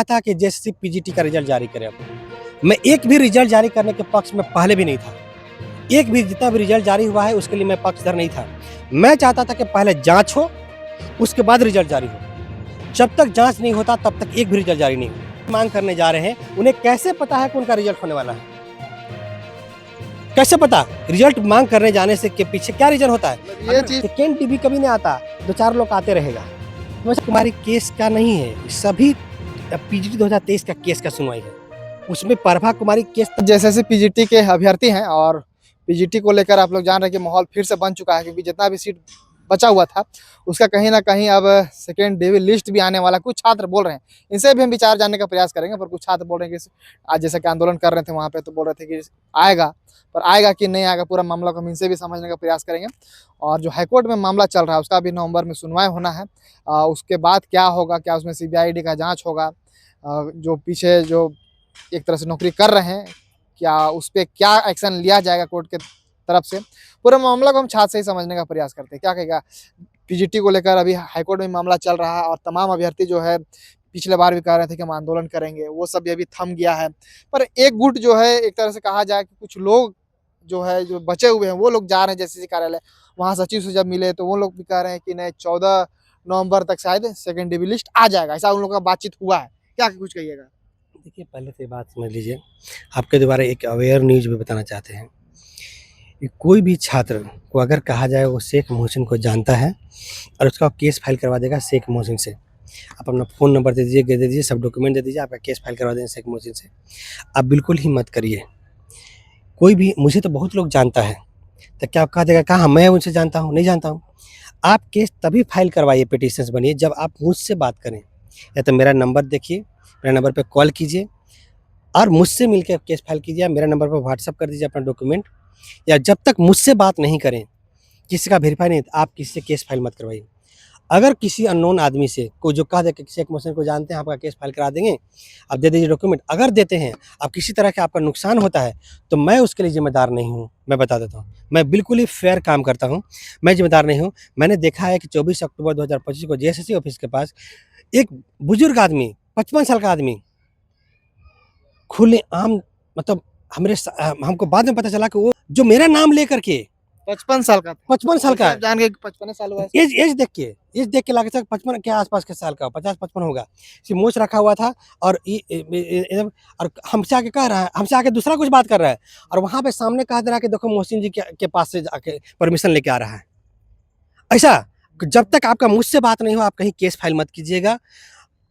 था कि जैसे पीजीटी का रिजल्ट जारी करें। अब मैं एक भी रिजल्ट जारी करने के पक्ष में पहले भी नहीं था। एक भी जितना भी रिजल्ट जारी हुआ है उसके लिए मैं पक्षधर नहीं था। मैं चाहता था कि पहले जांच हो, उसके बाद रिजल्ट जारी हो। जब तक जांच नहीं होता तब तक एक भी रिजल्ट जारी नहीं हो। मांग करने जा रहे हैं, उन्हें कैसे पता है कि उनका रिजल्ट होने वाला है? कैसे पता? रिजल्ट मांग करने जाने से के पीछे क्या रीजन होता है? ये चीज सेकेंड टीवी कभी नहीं आता, 2-4 लोग आते रहेगा। कुमारी केस का नहीं है, सभी पीजीटी 2023 का केस का सुनवाई है। उसमें प्रभा कुमारी केस जैसे पीजीटी के अभ्यर्थी हैं और पीजीटी को लेकर आप लोग जान रहे हैं कि माहौल फिर से बन चुका है, क्योंकि जितना भी सीट बचा हुआ था उसका कहीं ना कहीं अब सेकेंड डेवी लिस्ट भी आने वाला। कुछ छात्र बोल रहे हैं, इनसे भी हम विचार जानने का प्रयास करेंगे, पर कुछ छात्र बोल रहे हैं कि आज जैसे कि आंदोलन कर रहे थे वहाँ पे, तो बोल रहे थे कि आएगा, पर आएगा कि नहीं आएगा पूरा मामला को हम इनसे भी समझने का प्रयास करेंगे। और जो हाईकोर्ट में मामला चल रहा है उसका भी नवंबर में सुनवाई होना है। उसके बाद क्या होगा, क्या उसमें सीबीआईडी का जाँच होगा, जो पीछे जो एक तरह से नौकरी कर रहे हैं क्या उस पर क्या एक्शन लिया जाएगा कोर्ट के तरफ से, पूरे मामला को हम छात्र से ही समझने का प्रयास करते हैं। क्या कहेगा पीजीटी को लेकर? अभी हाईकोर्ट में मामला चल रहा है और तमाम अभ्यर्थी जो है पिछले बार भी कह रहे थे कि हम आंदोलन करेंगे, वो सब भी अभी थम गया है। पर एक गुट जो है, एक तरह से कहा जाए कि कुछ लोग जो है जो बचे हुए हैं वो लोग जा रहे हैं जेसीसी कार्यालय, वहाँ सचिव से जब मिले तो वो लोग भी कह रहे हैं कि नहीं 14 नवंबर तक शायद सेकेंड डिवी लिस्ट आ जाएगा, ऐसा उन लोगों का बातचीत हुआ है। क्या कुछ कहिएगा? देखिए, पहले से बात समझ लीजिए, आपके द्वारा एक अवेयर न्यूज भी बताना चाहते हैं कि कोई भी छात्र को अगर कहा जाए वो शेख मोहसिन को जानता है और उसका केस फाइल करवा देगा शेख मोहसिन से, आप अपना फ़ोन नंबर दे दीजिए, सब डॉक्यूमेंट दे दीजिए, आपका केस फाइल करवा देंगे शेख मोहसिन से। आप बिल्कुल ही मत करिए। कोई भी, मुझे तो बहुत लोग जानता है, तो क्या आप कहा देगा कहाँ मैं उनसे जानता हूँ? नहीं जानता हूँ। आप केस तभी फाइल करवाइए, पिटीशंस बनिए जब आप मुझसे बात करें, या तो मेरा नंबर देखिए, मेरा नंबर पे कॉल कीजिए और मुझसे मिलकर केस फाइल कीजिए, या मेरा नंबर पर व्हाट्सअप कर दीजिए अपना डॉक्यूमेंट। या जब तक मुझसे बात नहीं करें, किसी का वेरीफाई नहीं, आप किसी से केस फाइल मत करवाइए। अगर किसी अननोन आदमी से कोई जो कह दे कि शेख मोहसिन को जानते हैं, आपका केस फाइल करा देंगे, आप दे दीजिए डॉक्यूमेंट। अगर देते हैं, अब किसी तरह का आपका नुकसान होता है तो मैं उसके लिए जिम्मेदार नहीं हूँ। मैं बता देता हूँ, मैं बिल्कुल ही फेयर काम करता हूँ, मैं जिम्मेदार नहीं हूँ। मैंने देखा है कि 24 अक्टूबर 2025 को जेएसएससी ऑफिस के पास एक बुजुर्ग आदमी, 55 साल का आदमी, खुलेआम, मतलब हमको बाद में पता चला कि वो जो मेरा नाम लेकर के 55 साल का? 55 साल का, जान के 55 साल हुआ है। एज देख के लगा 55 के आसपास के साल का, 50-55 होगा। मूछ रखा हुआ था और एकदम, और हमसे आके कह रहा है, हमसे आके दूसरा कुछ बात कर रहा है, और वहाँ पे सामने कह दे रहा है कि देखो मोहसिन जी के पास से जाके परमिशन लेके आ रहा है। ऐसा जब तक आपका मुझसे बात नहीं हो, आप कहीं केस फाइल मत कीजिएगा।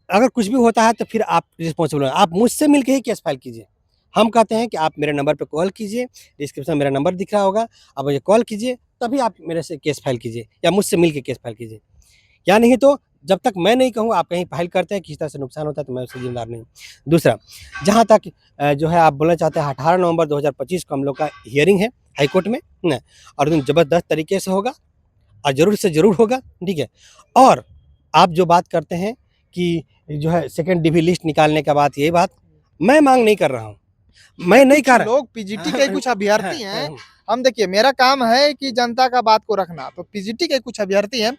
अगर कुछ भी होता है तो फिर आप रिस्पॉन्सिबल हैं। आप मुझसे मिलके ही केस फाइल कीजिए। हम कहते हैं कि आप मेरे नंबर पे कॉल कीजिए, डिस्क्रिप्शन में मेरा नंबर दिख रहा होगा, आप मुझे कॉल कीजिए, तभी आप मेरे से केस फाइल कीजिए या मुझसे मिल के केस फाइल कीजिए। या नहीं तो जब तक मैं नहीं कहूँ आप कहीं फाइल करते हैं, किसी तरह से नुकसान होता है तो मैं उससे जिम्मेदार नहीं हूँ। दूसरा, जहाँ तक जो है आप बोलना चाहते हैं, 18 नवंबर 2025 को हम लोग का हियरिंग है हाईकोर्ट में न, और एकदम ज़बरदस्त तरीके से होगा और ज़रूर से ज़रूर होगा, ठीक है। और आप जो बात करते हैं कि जो है सेकेंड डिवी लिस्ट निकालने का बात, ये बात मैं मांग नहीं कर रहा हूँ, मैं नहीं कर रहा। लोग पीजीटी के कुछ अभ्यर्थी हैं, हम देखिए मेरा काम है कि जनता का बात को रखना, तो पीजीटी के कुछ अभ्यर्थी हैं,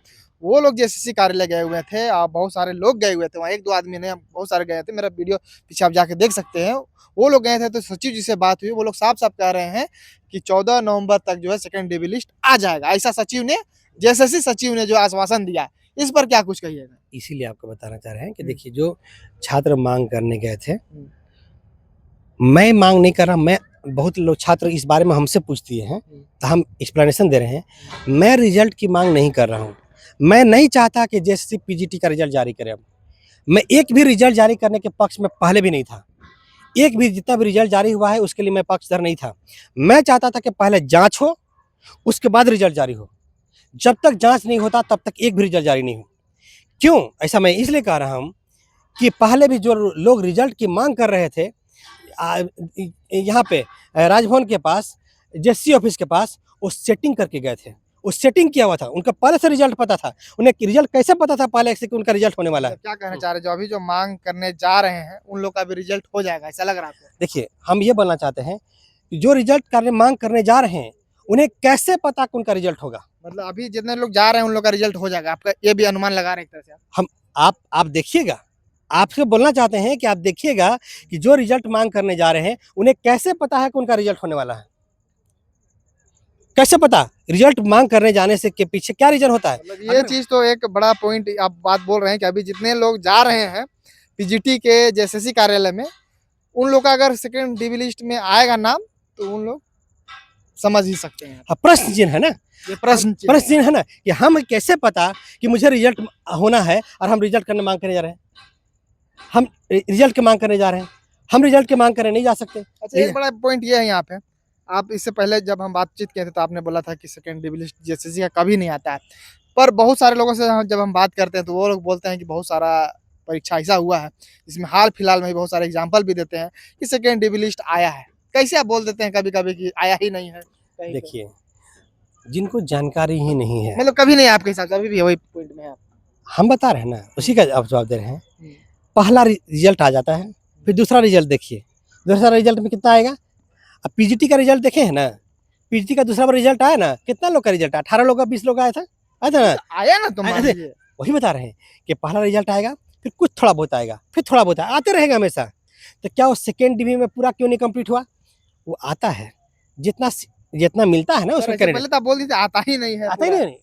वो लोग जेसीसी कार्यालय गए हुए थे और बहुत सारे लोग गए हुए थे वहाँ, 1-2 आदमी नहीं, बहुत सारे गए थे। मेरा वीडियो पीछे आप जाके देख सकते हैं। वो लोग गए थे तो सचिव जी से बात हुई, वो लोग साफ साफ कह रहे हैं कि 14 नवंबर तक जो है सेकेंड डिवी लिस्ट आ जाएगा, ऐसा सचिव ने, जेएसएससी सचिव ने जो आश्वासन दिया। इस पर क्या कुछ कहिएगा? इसीलिए आपको बताना चाह रहे हैं कि देखिए, जो छात्र मांग करने गए थे, मैं मांग नहीं कर रहा, मैं, बहुत लोग छात्र इस बारे में हमसे पूछती हैं तो हम एक्सप्लेनेशन दे रहे हैं। मैं रिजल्ट की मांग नहीं कर रहा हूँ। मैं नहीं चाहता कि जैसे पीजीटी का रिजल्ट जारी करें। अब मैं एक भी रिजल्ट जारी करने के पक्ष में पहले भी नहीं था। एक भी जितना भी रिजल्ट जारी हुआ है उसके लिए मैं पक्षधर नहीं था। मैं चाहता था कि पहले जांच हो, उसके बाद रिजल्ट जारी हो। जब तक जांच नहीं होता तब तक एक भी रिजल्ट जारी नहीं हो। क्यों ऐसा मैं इसलिए कह रहा हूँ कि पहले भी जो लोग रिजल्ट की मांग कर रहे थे, यहाँ पे राजभवन के पास, जेएसएससी ऑफिस के पास, वो सेटिंग करके गए थे। वो सेटिंग किया हुआ था, उनका पहले से रिजल्ट पता था। उन्हें रिजल्ट कैसे पता था पहले से कि उनका रिजल्ट होने वाला है? क्या कहना चाह रहे हैं, जो अभी जो मांग करने जा रहे हैं उन लोग का भी रिजल्ट हो जाएगा, ऐसा लग रहा है? देखिए, हम ये बोलना चाहते हैं कि जो रिजल्ट करने मांग करने जा रहे हैं, उन्हें कैसे पता कि उनका रिजल्ट होगा? मतलब अभी जितने लोग जा रहे हैं उन लोग का रिजल्ट हो जाएगा, आपका ये भी अनुमान लगा रहे हैं एक तरह से? हम आप देखिएगा, आपसे बोलना चाहते हैं कि आप देखिएगा कि जो रिजल्ट मांग करने जा रहे हैं उन्हें कैसे पता है कि उनका रिजल्ट होने वाला है, कैसे पता रिजल्ट मांग करने जाने से के पीछे क्या रीजन होता है। मतलब ये चीज तो एक बड़ा पॉइंट आप बात बोल रहे हैं कि अभी जितने लोग जा रहे हैं पीजीटी के जेएसएससी कार्यालय में, उन लोग का अगर सेकंड डीबी लिस्ट में आएगा नाम तो उन लोग समझ ही सकते हैं। हाँ, प्रश्न चिन्ह है ना, ये प्रश्न प्रश्न चिन्ह है ना कि हम कैसे पता कि मुझे रिजल्ट होना है और हम रिजल्ट करने मांग करने जा रहे हैं, हम रिजल्ट की मांग करने जा रहे हैं, हम रिजल्ट की मांग करने नहीं जा सकते। अच्छा, एक बड़ा पॉइंट ये है यहाँ पे, आप इससे पहले जब हम बातचीत किए थे तो आपने बोला था कि सेकंड डीबी लिस्ट जेएसएससी का कभी नहीं आता है, पर बहुत सारे लोगों से जब हम बात करते हैं तो वो लोग बोलते हैं कि बहुत सारा परीक्षा ऐसा हुआ है जिसमें हाल फिलहाल में भी बहुत सारे एग्जाम्पल भी देते हैं कि सेकंड डीबी लिस्ट आया है। कैसे आप बोल देते हैं कभी कभी कि आया ही नहीं है? देखिए, जिनको जानकारी ही नहीं है, मतलब कभी नहीं, आपके हिसाब से अभी भी वही पॉइंट में है आप? हम बता रहे हैं ना, उसी का आप जवाब दे रहे हैं। पहला रिजल्ट आ जाता है, फिर दूसरा रिजल्ट देखिए, दूसरा रिजल्ट में कितना आएगा। अब पीजीटी का रिजल्ट देखे हैं ना, पीजीटी का दूसरा रिजल्ट आया ना, कितना लोग का रिजल्ट आया, 18 लोग का 20 लोग आया था ना, आया ना, तो मान अरे, लीजिए। वही बता रहे हैं कि पहला रिजल्ट आएगा, फिर कुछ थोड़ा बहुत आएगा, फिर थोड़ा बहुत आते रहेगा हमेशा। तो क्या वो सेकेंड डिवी में पूरा क्यों नहीं कंप्लीट हुआ? वो आता है, जितना जितना मिलता है ना सर, उसमें ऐसे क्रेडिट पहले तो आप बोल दीजिए आता ही नहीं है आता ही पूरा। नहीं,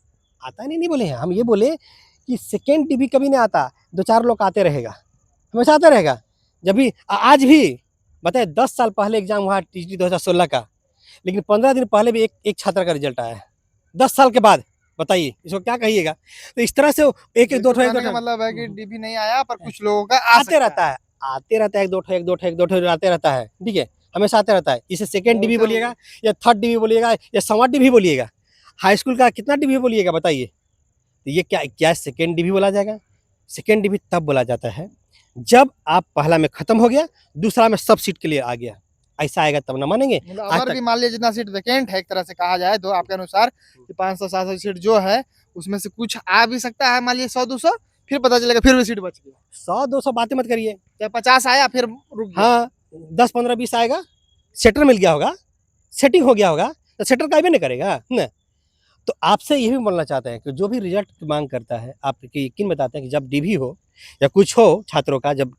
आता ही नहीं बोले हैं हम, ये बोले कि सेकेंड डिवी कभी नहीं आता, 2-4 लोग आते रहेगा, हमेशा आता रहेगा। जब भी आज भी बताए 10 साल पहले एग्जाम हुआ टीजीटी 2016 का, लेकिन 15 दिन पहले भी एक छात्र का रिजल्ट आया है, 10 साल के बाद। बताइए इसको क्या कहिएगा? तो इस तरह से एक एक दो ठो कहने का मतलब है कि डीबी नहीं आया, पर कुछ लोगों का आ आते सकता रहता है, आते रहता है, एक दो ठो आते रहता है, ठीक है, हमेशा आते रहता है। इसे सेकेंड डिवी बोलिएगा या थर्ड डिवी बोलिएगा या सवा डिवी बोलिएगा, हाई स्कूल का कितना डिवी बोलिएगा बताइए। तो ये क्या क्या सेकेंड डिवी बोला जाएगा? सेकेंड डिवी तब बोला जाता है जब आप पहला में खत्म हो गया, दूसरा में सब सीट के लिए आ गया, ऐसा आएगा तब ना मानेंगे। मतलब आज अगर तक भी मान लीजिए जितना सीट वैकेंट है एक तरह से कहा जाए तो आपके अनुसार कि 500-700 सीट जो है उसमें से कुछ आ भी सकता है, मान लीजिए 100-200, फिर पता चलेगा फिर भी सीट बच गया। 100-200 बातें मत करिए, चाहे 50 आया फिर रुक गया। हाँ 10-15-20 आएगा, सेटर मिल गया होगा, सेटिंग हो गया होगा, तो सेटर का भी नहीं करेगा ना। तो आपसे ये भी बोलना चाहते हैं कि जो भी रिजल्ट की मांग करता है, आप यकीन बताते हैं कि जब डीबी हो या कुछ हो छात्रों का, जब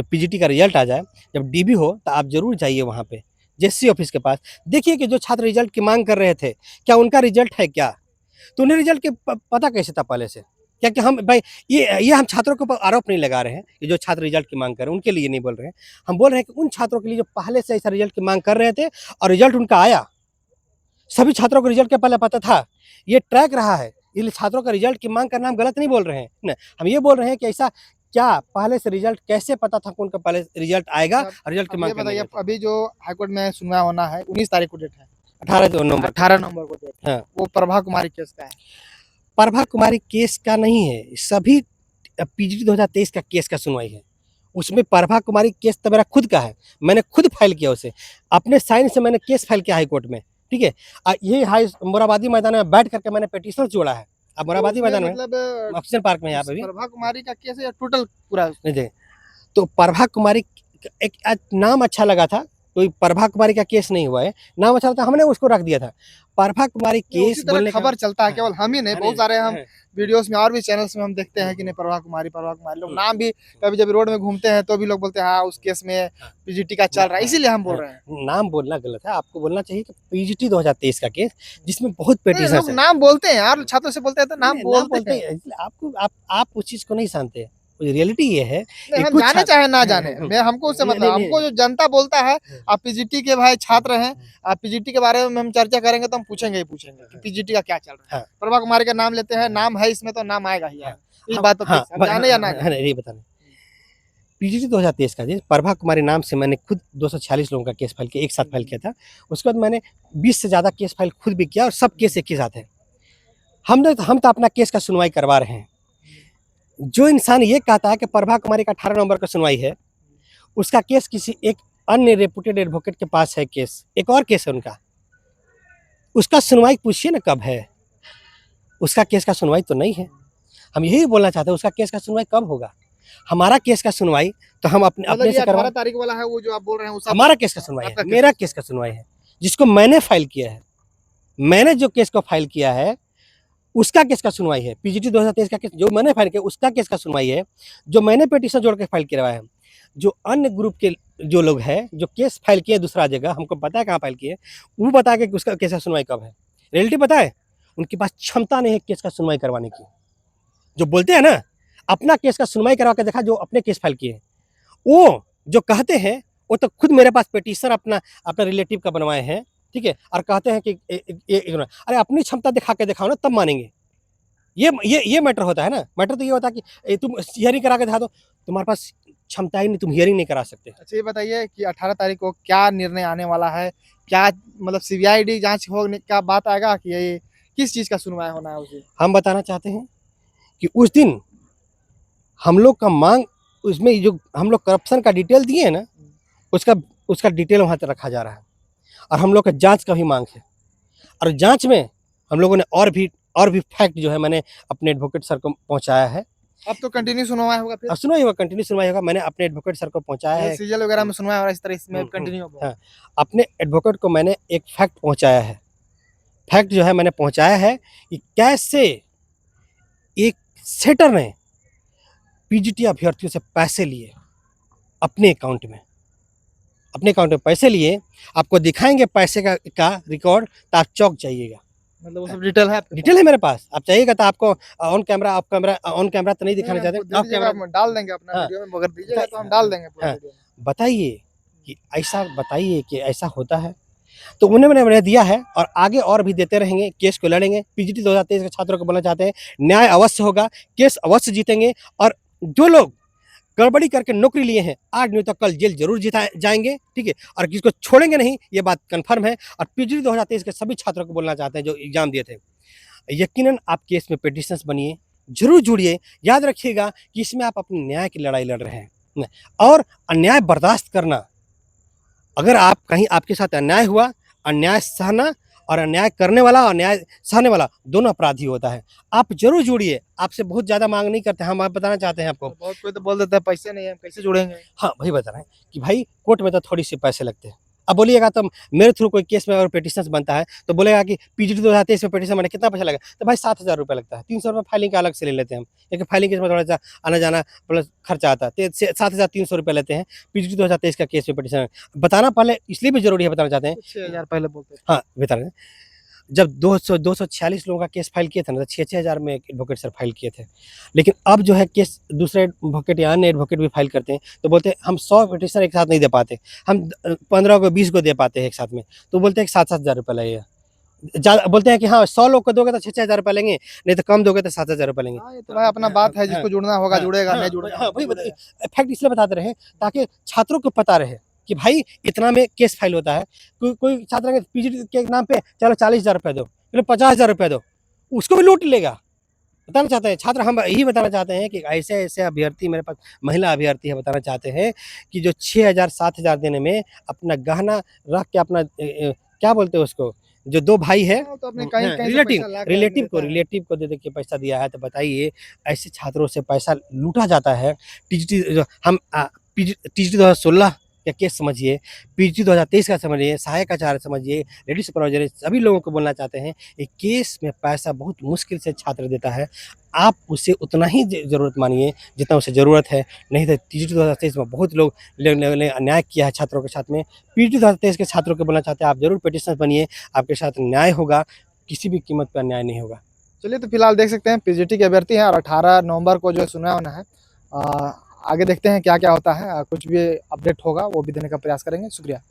पीजीटी का रिजल्ट आ जाए, जब डीबी हो तो आप जरूर जाइए वहाँ पे जेएससी ऑफिस के पास, देखिए कि जो छात्र रिजल्ट की मांग कर रहे थे क्या उनका रिजल्ट है क्या, तो उन्हें रिजल्ट के पता कैसे था पहले से? क्या कि हम भाई ये हम छात्रों के ऊपर आरोप नहीं लगा रहे हैं कि जो छात्र रिजल्ट की मांग कर रहे हैं उनके लिए नहीं बोल रहे हैं, हम बोल रहे हैं कि उन छात्रों के लिए जो पहले से ऐसा रिजल्ट की मांग कर रहे थे और रिजल्ट उनका आया, सभी छात्रों को रिजल्ट के पहले पता था, ये ट्रैक रहा है, इसलिए छात्रों का रिजल्ट की मांग करना हम गलत नहीं बोल रहे हैं ना, हम ये बोल रहे हैं कि ऐसा क्या पहले से रिजल्ट कैसे पता था कि उनका पहले रिजल्ट आएगा और रिजल्ट की अब मांग ये करने बताइए, गए थे। अभी जो हाईकोर्ट में सुनवाई होना है 19 तारीख को डेट है, 18 नवंबर 18 नवंबर को डेट है, हाँ। वो प्रभा कुमारी केस का है। प्रभा कुमारी केस का नहीं है, सभी पीजीटी 2023 का केस का सुनवाई है, उसमें प्रभा कुमारी केस तो मेरा खुद का है, मैंने खुद फाइल किया उसे, अपने साइन से मैंने केस फाइल किया हाई कोर्ट में, ठीक है। यही हाई मोराबादी मैदान में बैठ करके मैंने पिटीशन जोड़ा है, अब मोराबादी मैदान में मतलब ऑक्सीजन पार्क में यहाँ पे भी प्रभा कुमारी का केस है टोटल पूरा? नहीं देखे। तो प्रभा कुमारी एक नाम अच्छा लगा था, कोई प्रभा कुमारी का केस नहीं हुआ है, नाम अच्छा था, हमने उसको रख दिया था प्रभा कुमारी केस उसी तरह बोलने का। खबर चलता है, केवल हम ही नहीं, बहुत सारे हम हाँ, वीडियोस में और भी चैनल्स में हम देखते हैं कि नहीं प्रभा कुमारी लोग नाम भी, कभी जब रोड में घूमते हैं तो भी लोग बोलते हैं हाँ उस केस में पीजीटी का चल रहा है, इसीलिए हम बोल रहे हैं। नाम बोलना गलत है, आपको बोलना चाहिए कि पीजीटी 2023 का केस जिसमें बहुत नहीं, पिटीशन लोग है। नाम बोलते हैं यार, छात्रों से बोलते हैं तो नाम बोलते हैं। हैं, इसलिए आपको आप उस चीज को नहीं जानते, रियलिटी ये है नहीं, कि हम कुछ जाने चाहे ना जाने, हम्म, मैं हमको उससे नहीं, मतलब, नहीं, हमको नहीं, जो जनता बोलता है आप पीजीटी के भाई छात्र हैं, आप पीजीटी के बारे में हम चर्चा करेंगे तो हम पूछेंगे ही पूछेंगे कि पीजीटी का क्या चल रहा है। हाँ। प्रभा कुमारी का नाम लेते हैं, नाम है इसमें तो नाम आएगा ही, इस हाँ, बात पर हाँ, फिक्स है, जाने या ना जाने। नहीं बताना, पीजीटी 2023 का जी प्रभा कुमारी नाम से मैंने खुद 246 लोगों का केस फाइल किया, एक साथ फाइल किया था, उसके बाद मैंने 20 से ज़्यादा केस फाइल खुद भी किया और सब केस एक ही साथ है। हम तो अपना केस का सुनवाई करवा रहे हैं। जो इंसान ये कहता है कि प्रभा कुमारी का 18 नवंबर का सुनवाई है, उसका केस किसी एक अन्य रेपुटेड एडवोकेट के पास है, केस एक और केस है उनका, उसका सुनवाई पूछिए ना कब है, उसका केस का सुनवाई तो नहीं है। हम यही बोलना चाहते हैं उसका केस का सुनवाई कब होगा, हमारा केस का सुनवाई तो हम अपने मतलब अपने ये से 18 करवा, तारीख वाला है वो जो आप बोल रहे हैं वो सब हमारा केस का सुनवाई आपका है, केस मेरा का केस का सुनवाई है, जिसको मैंने फाइल किया है, मैंने जो केस को फाइल किया है उसका केस का सुनवाई है। पीजीटी 2023 का केस जो मैंने फाइल किया उसका केस का सुनवाई है, जो मैंने पिटीशन जोड़ के फाइल करवाया है। जो अन्य ग्रुप के जो लोग हैं, जो केस फाइल किए दूसरा जगह, हमको पता है कहाँ फाइल किए, वो बता के उसका केस का सुनवाई कब है। रियलिटी पता है, उनके पास क्षमता नहीं है केस का सुनवाई करवाने की। जो बोलते हैं ना, अपना केस का सुनवाई करवा के देखा, जो अपने केस फाइल किए, वो जो कहते हैं, वो तो खुद मेरे पास पिटीशन अपना अपना रिलेटिव का बनवाए हैं, ठीक है, और कहते हैं कि अरे अपनी क्षमता दिखा के दिखाओ ना, तब मानेंगे। ये मैटर होता है ना। मैटर तो ये होता है कि तुम हियरिंग करा के दिखा दो, तुम्हारे पास क्षमता ही नहीं, तुम हियरिंग नहीं करा सकते। अच्छा ये बताइए कि 18 तारीख को क्या निर्णय आने वाला है? क्या मतलब सीबीआईडी जांच होने का बात आएगा कि ये किस चीज़ का सुनवाई होना है उस दिन? हम बताना चाहते हैं कि उस दिन हम लोग का मांग, उसमें जो हम लोग करप्शन का डिटेल दिए हैं ना, उसका डिटेल वहाँ तक रखा जा रहा है, और हम लोग का जांच का भी मांग है। और जांच में हम लोगों ने और भी फैक्ट जो है मैंने अपने एडवोकेट सर को पहुँचाया है। अब तो कंटिन्यू सुनवाई होगा फिर? सुनवाई होगा, कंटिन्यू सुनवाई होगा। मैंने अपने एडवोकेट सर को पहुँचाया है। सीजीएल वगैरह में सुनवाई हो रहा है, इस तरह इसमें कंटिन्यू होगा? हाँ, अपने एडवोकेट को मैंने एक फैक्ट पहुँचाया है। फैक्ट जो है मैंने पहुँचाया है कि कैसे एक सेटर ने पीजीटी अभ्यर्थियों से पैसे लिए अपने अकाउंट में पैसे लिए। आपको दिखाएंगे पैसे का रिकॉर्ड, तो आप चौंक जाइएगा। मतलब वो सब डिटेल है आपके पास? डिटेल है मेरे पास, आप चाहिएगा तो आपको ऑन कैमरा तो नहीं दिखाना चाहते, नहीं, ऑफ कैमरा हम डाल देंगे अपना हाँ। वीडियो में, अगर दीजिएगा तो हम डाल देंगे पूरा हाँ। वीडियो में। बताइए कि ऐसा होता है। तो उन्होंने मैंने दिया है, और आगे और भी देते रहेंगे, केस को लड़ेंगे। पीजीटी 2023 के छात्रों को बोलना चाहते हैं, न्याय अवश्य होगा, केस अवश्य जीतेंगे, और जो लोग गड़बड़ी करके नौकरी लिए हैं, आज नहीं तो कल जेल जरूर जाएंगे, ठीक है, और किसको छोड़ेंगे नहीं, ये बात कंफर्म है। और पीजीटी 2023 के सभी छात्रों को बोलना चाहते हैं जो एग्जाम दिए थे, यकीनन आप केस में पिटिशनर्स बनिए, जरूर जुड़िए। याद रखिएगा कि इसमें आप अपने न्याय की लड़ाई लड़ रहे हैं, और अन्याय बर्दाश्त करना। अगर आप कहीं आपके साथ अन्याय हुआ, अन्याय सहना, और अन्याय करने वाला और अन्याय सहने वाला दोनों अपराधी होता है। आप जरूर जुड़िए, आपसे बहुत ज़्यादा मांग नहीं करते, हम आप बताना चाहते हैं आपको। बहुत कोई तो बोल देता है पैसे नहीं है, हम कैसे जुड़ेंगे? हाँ, वही बता रहे हैं कि भाई कोर्ट में तो थोड़ी सी पैसे लगते हैं। अब बोलिएगा तो मेरे थ्रू कोई केस में अगर पिटिशनर्स बनता है, तो बोलेगा कि पीजीटी 2023 में पिटिशन बने, कितना पैसा लगा? तो भाई 7,000 रुपये लगता है, 300 रुपये फाइलिंग का अलग से ले लेते हैं हम, क्योंकि फाइलिंग केस में थोड़ा सा आना जाना प्लस खर्चा आता है, तो 7,300 रुपये लेते हैं पीजीटी 2023 का केस में पिटिशन। बताना पहले इसलिए भी जरूरी है, बताना चाहते हैं। 6,000 पहले बोलते थे। हाँ, बता रहे हैं। जब 246 लोगों का केस फाइल किए थे ना, तो 6-6 हज़ार में एडवोकेट सर फाइल किए थे। लेकिन अब जो है केस दूसरे एडवोकेट या अन्य एडवोकेट भी फाइल करते हैं, तो बोलते हैं हम 100 पिटिशन एक साथ नहीं दे पाते, हम 15 को 20 को दे पाते हैं एक साथ में, तो बोलते हैं कि 7-7 हज़ार रुपये लगेगा। ज़्यादा बोलते हैं कि हाँ 100 लोग को दोगे तो 6-6 हज़ार रुपये लेंगे, नहीं तो कम दोगे तो 7,000 रुपये लेंगे। हाँ, ये तो भाई अपना बात है, जिसको जुड़ना होगा जुड़ेगा, नहीं जुड़ेगा हाँ, वही जुड़ेगा। फैक्ट इसलिए बताते रहे ताकि छात्रों को पता रहे कि भाई इतना में केस फाइल होता है। कोई छात्र अगर पीजीटी के नाम पे चलो 40,000 रुपये दो, चलो 50,000 रुपये दो, उसको भी लूट लेगा। बताना चाहते हैं छात्र, हम यही बताना चाहते हैं कि ऐसे अभ्यर्थी मेरे पास महिला अभ्यर्थी है, बताना चाहते हैं कि जो 6,000 7,000 देने में अपना गहना रख के अपना क्या बोलते हैं उसको, जो 2 भाई है हाँ, तो अपने कहीं कहीं से पैसा ला के रिलेटिव को दे के पैसा दिया है, तो बताइए ऐसे छात्रों से पैसा लूटा जाता है। टीजीटी हम टीजीटी 2016 का केस समझिए, पीजीटी 2023 का समझिए, सहायक आचार्य समझिए, लेडी सुपरवाइजर, सभी लोगों को बोलना चाहते हैं कि केस में पैसा बहुत मुश्किल से छात्र देता है। आप उसे उतना ही ज़रूरत मानिए जितना उसे ज़रूरत है, नहीं तो पीजीटी 2023 में बहुत लोग ने अन्याय किया है छात्रों के साथ में। पीजीटी 2023 के छात्रों को बोलना चाहते हैं, आप ज़रूर पिटिशनर बनिए, आपके साथ न्याय होगा, किसी भी कीमत पर अन्याय नहीं होगा। चलिए, तो फिलहाल देख सकते हैं पीजीटी के अभ्यर्थी हैं, और 18 नवंबर को जो सुनवाई होना है। आगे देखते हैं क्या क्या होता है, कुछ भी अपडेट होगा वो भी देने का प्रयास करेंगे। शुक्रिया।